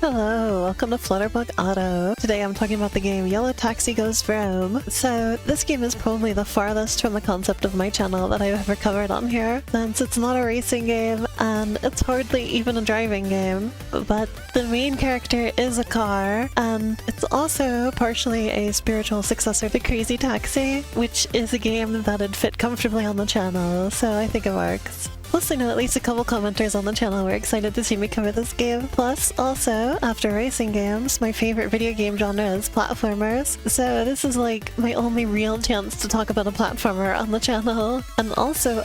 Hello, welcome to Flutterbug Auto. Today I'm talking about the game Yellow Taxi Goes Vroom. So this game is probably the farthest from the concept of my channel that I've ever covered on here, since it's not a racing game and it's hardly even a driving game. But the main character is a car, and it's also partially a spiritual successor to Crazy Taxi, which is a game that'd fit comfortably on the channel, so I think it works. Plus, I know at least a couple commenters on the channel were excited to see me cover this game. Plus, also, after racing games, my favorite video game genre is platformers, so this is like my only real chance to talk about a platformer on the channel. And also,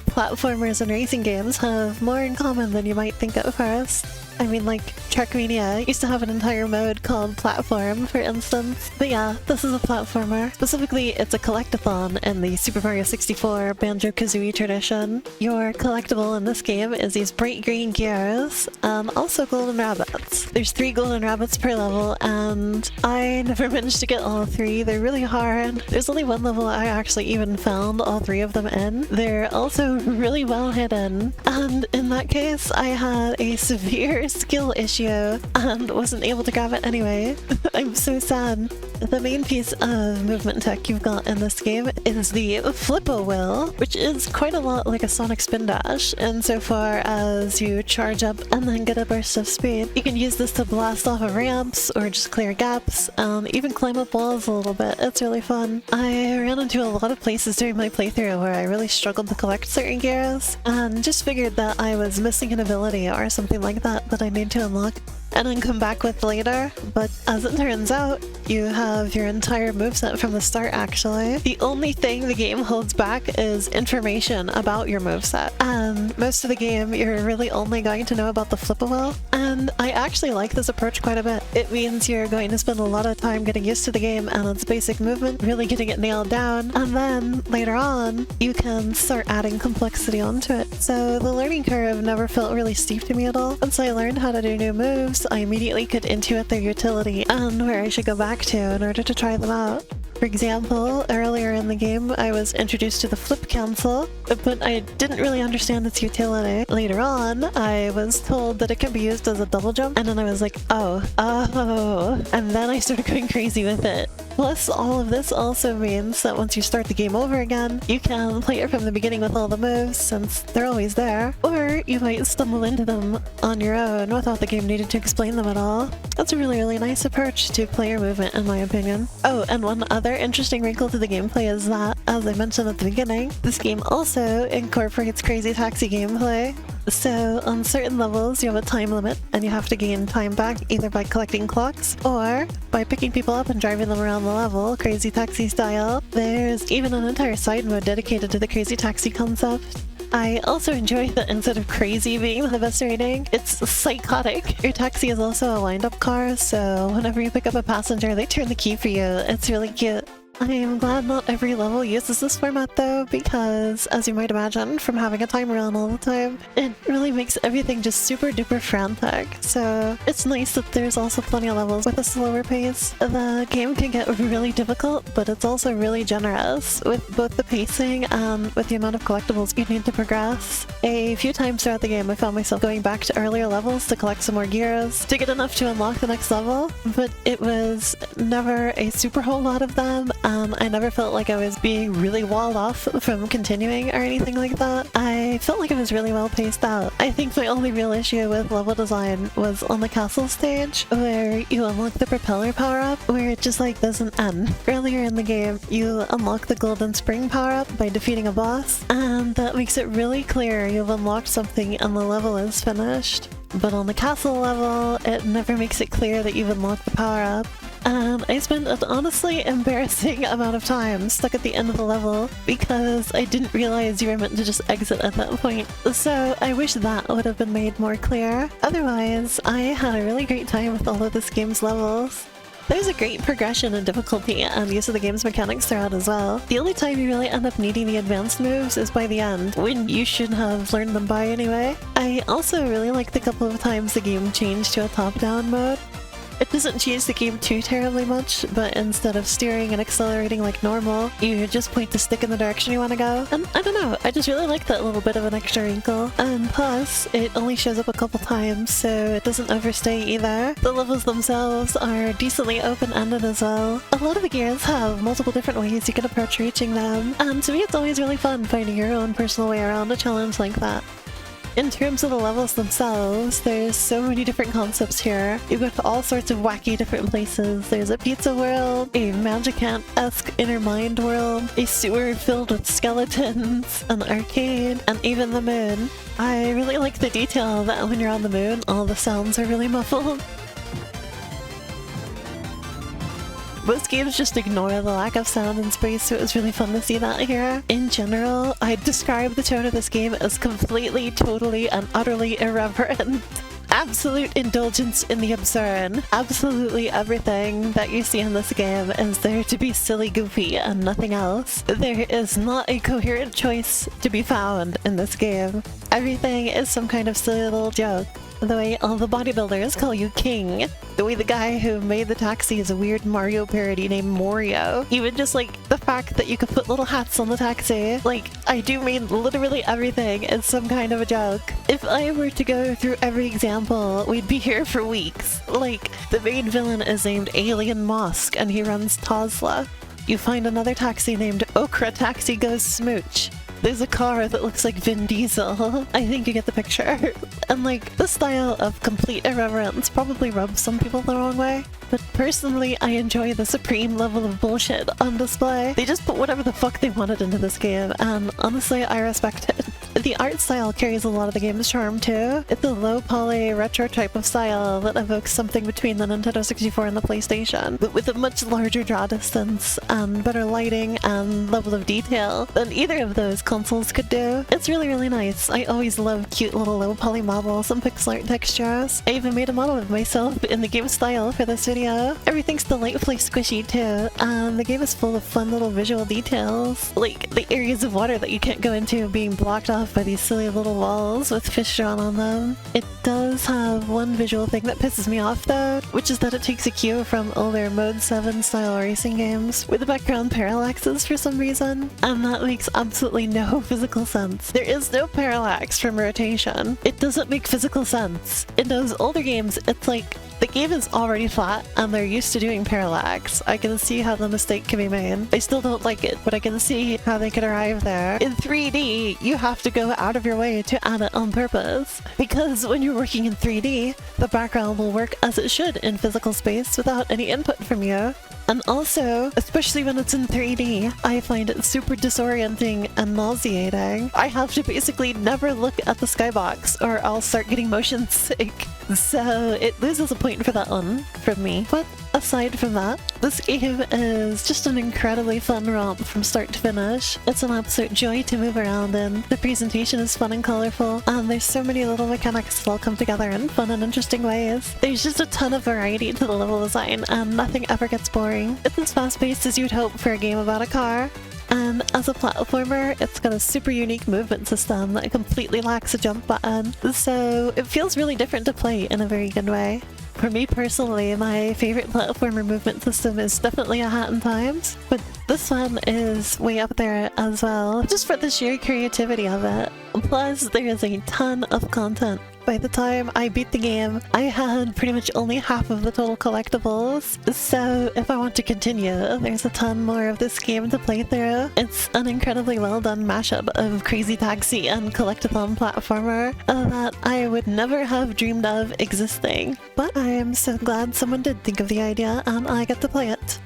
platformers and racing games have more in common than you might think at first. I mean, like, Trackmania used to have an entire mode called Platform, for instance. But yeah, this is a platformer. Specifically, it's a collectathon in the Super Mario 64 Banjo-Kazooie tradition. Your collectible in this game is these bright green gears, and also golden rabbits. There's 3 golden rabbits per level, and I never managed to get all 3. They're really hard. There's only one level I actually even found all 3 of them in. They're also really well hidden, and in that case, I had a severe skill issue and wasn't able to grab it anyway. I'm so sad. The main piece of movement tech you've got in this game is the Flip-O-Will, which is quite a lot like a Sonic Spin Dash insofar as you charge up and then get a burst of speed. You can use this to blast off of ramps or just clear gaps and even climb up walls a little bit. It's really fun. I ran into a lot of places during my playthrough where I really struggled to collect certain gears and just figured that I was missing an ability or something like that I need to unlock and then come back with later, but as it turns out, you have your entire moveset from the start actually. The only thing the game holds back is information about your moveset, and most of the game you're really only going to know about the Flip-O-Will, and I actually like this approach quite a bit. It means you're going to spend a lot of time getting used to the game and its basic movement, really getting it nailed down, and then later on you can start adding complexity onto it. So the learning curve never felt really steep to me at all. Once I learned how to do new moves, I immediately could intuit their utility and where I should go back to in order to try them out. For example, earlier in the game I was introduced to the flip cancel, but I didn't really understand its utility. Later on, I was told that it can be used as a double jump, and then I was like, oh, and then I started going crazy with it. Plus, all of this also means that once you start the game over again, you can play it from the beginning with all the moves, since they're always there, or you might stumble into them on your own without the game needing to explain them at all. That's a really nice approach to player movement, in my opinion. Oh, and one other interesting wrinkle to the gameplay is that, as I mentioned at the beginning, this game also incorporates Crazy Taxi gameplay. So on certain levels you have a time limit and you have to gain time back either by collecting clocks or by picking people up and driving them around the level, Crazy Taxi style. There's even an entire side mode dedicated to the Crazy Taxi concept. I also enjoy that instead of crazy being the best rating, it's psychotic. Your taxi is also a wind-up car, so whenever you pick up a passenger, they turn the key for you. It's really cute. I am glad not every level uses this format though, because, as you might imagine, from having a timer on all the time, it really makes everything just super duper frantic. So it's nice that there's also plenty of levels with a slower pace. The game can get really difficult, but it's also really generous with both the pacing and with the amount of collectibles you need to progress. A few times throughout the game I found myself going back to earlier levels to collect some more gears to get enough to unlock the next level, but it was never a super whole lot of them. I never felt like I was being really walled off from continuing or anything like that. I felt like it was really well paced out. I think my only real issue with level design was on the castle stage, where you unlock the propeller power-up, where it just like doesn't end. Earlier in the game, you unlock the golden spring power-up by defeating a boss, and that makes it really clear you've unlocked something and the level is finished. But on the castle level, it never makes it clear that you've unlocked the power-up. And I spent an honestly embarrassing amount of time stuck at the end of the level because I didn't realize you were meant to just exit at that point. So I wish that would have been made more clear. Otherwise, I had a really great time with all of this game's levels. There's a great progression in difficulty and use of the game's mechanics throughout as well. The only time you really end up needing the advanced moves is by the end, when you should have learned them by anyway. I also really liked the couple of times the game changed to a top-down mode. It doesn't change the game too terribly much, but instead of steering and accelerating like normal, you just point the stick in the direction you want to go. And I don't know, I just really like that little bit of an extra wrinkle. And plus, it only shows up a couple times, so it doesn't overstay either. The levels themselves are decently open-ended as well. A lot of the gears have multiple different ways you can approach reaching them, and to me it's always really fun finding your own personal way around a challenge like that. In terms of the levels themselves, there's so many different concepts here. You go to all sorts of wacky different places. There's a pizza world, a Magicant-esque inner mind world, a sewer filled with skeletons, an arcade, and even the moon. I really like the detail that when you're on the moon, all the sounds are really muffled. Most games just ignore the lack of sound in space, so it was really fun to see that here. In general, I'd describe the tone of this game as completely, totally, and utterly irreverent. Absolute indulgence in the absurd. Absolutely everything that you see in this game is there to be silly goofy and nothing else. There is not a coherent choice to be found in this game. Everything is some kind of silly little joke. The way all the bodybuilders call you King. The way the guy who made the taxi is a weird Mario parody named Morio. Even just like the fact that you could put little hats on the taxi. Like, I do mean literally everything is some kind of a joke. If I were to go through every example, we'd be here for weeks. Like, the main villain is named Alien Mosk and he runs Tosla. You find another taxi named Okra Taxi Goes Smooch. There's a car that looks like Vin Diesel. I think you get the picture. And like, the style of complete irreverence probably rubs some people the wrong way. But personally, I enjoy the supreme level of bullshit on display. They just put whatever the fuck they wanted into this game, and honestly, I respect it. The art style carries a lot of the game's charm too. It's a low-poly, retro type of style that evokes something between the Nintendo 64 and the PlayStation, but with a much larger draw distance and better lighting and level of detail than either of those consoles could do. It's really, really nice. I always love cute little low-poly models and pixel art textures. I even made a model of myself in the game style for this video. Everything's delightfully squishy too, and the game is full of fun little visual details, like the areas of water that you can't go into being blocked off by these silly little walls with fish drawn on them. It does have one visual thing that pisses me off though, which is that it takes a cue from older Mode 7 style racing games where the background parallaxes for some reason, and that makes absolutely no physical sense. There is no parallax from rotation. It doesn't make physical sense. In those older games, it's like the game is already flat and they're used to doing parallax. I can see how the mistake can be made. I still don't like it, but I can see how they could arrive there. In 3D, you have to go out of your way to add it on purpose, because when you're working in 3D, the background will work as it should in physical space without any input from you. And also, especially when it's in 3D, I find it super disorienting and nauseating. I have to basically never look at the skybox or I'll start getting motion sick. So it loses a point for that one from me. But aside from that, this game is just an incredibly fun romp from start to finish. It's an absolute joy to move around in. The presentation is fun and colorful, and there's so many little mechanics that all come together in fun and interesting ways. There's just a ton of variety to the level design, and nothing ever gets boring. It's as fast-paced as you'd hope for a game about a car. And as a platformer, it's got a super unique movement system that completely lacks a jump button, so it feels really different to play in a very good way. For me personally, my favorite platformer movement system is definitely A Hat in Times, but this one is way up there as well, just for the sheer creativity of it. Plus, there is a ton of content. By the time I beat the game, I had pretty much only half of the total collectibles, so if I want to continue, there's a ton more of this game to play through. It's an incredibly well done mashup of Crazy Taxi and collectathon platformer that I would never have dreamed of existing. But I am so glad someone did think of the idea and I get to play it.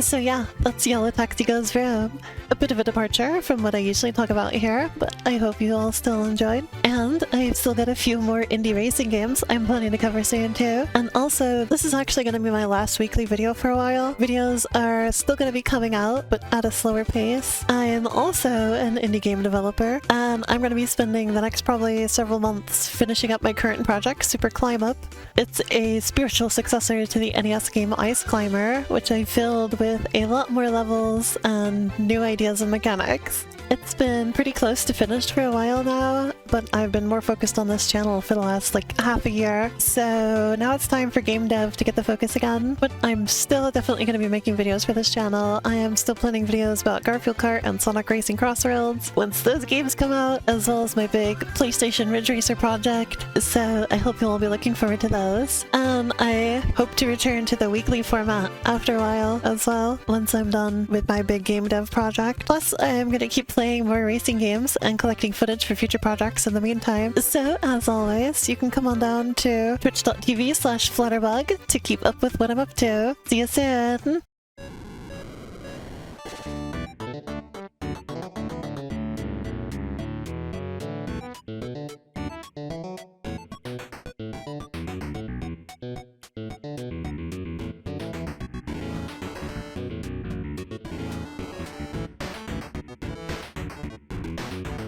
So yeah, that's Yellow Taxi Goes Vroom. A bit of a departure from what I usually talk about here, but I hope you all still enjoyed. And I've still got a few more indie racing games I'm planning to cover soon too. And also, this is actually going to be my last weekly video for a while. Videos are still going to be coming out, but at a slower pace. I am also an indie game developer, and I'm going to be spending the next probably several months finishing up my current project, Super Climb Up. It's a spiritual successor to the NES game Ice Climber, which I filled with a lot more levels and new ideas and mechanics. It's been pretty close to finished for a while now, but I've been more focused on this channel for the last like half a year. So now it's time for game dev to get the focus again, but I'm still definitely going to be making videos for this channel. I am still planning videos about Garfield Kart and Sonic Racing Crossroads once those games come out, as well as my big PlayStation Ridge Racer project. So I hope you'll all be looking forward to those. And I hope to return to the weekly format after a while as well, once I'm done with my big game dev project. Plus, I am going to keep playing more racing games and collecting footage for future projects in the meantime. So, as always, you can come on down to twitch.tv/flutterbug to keep up with what I'm up to. See you soon!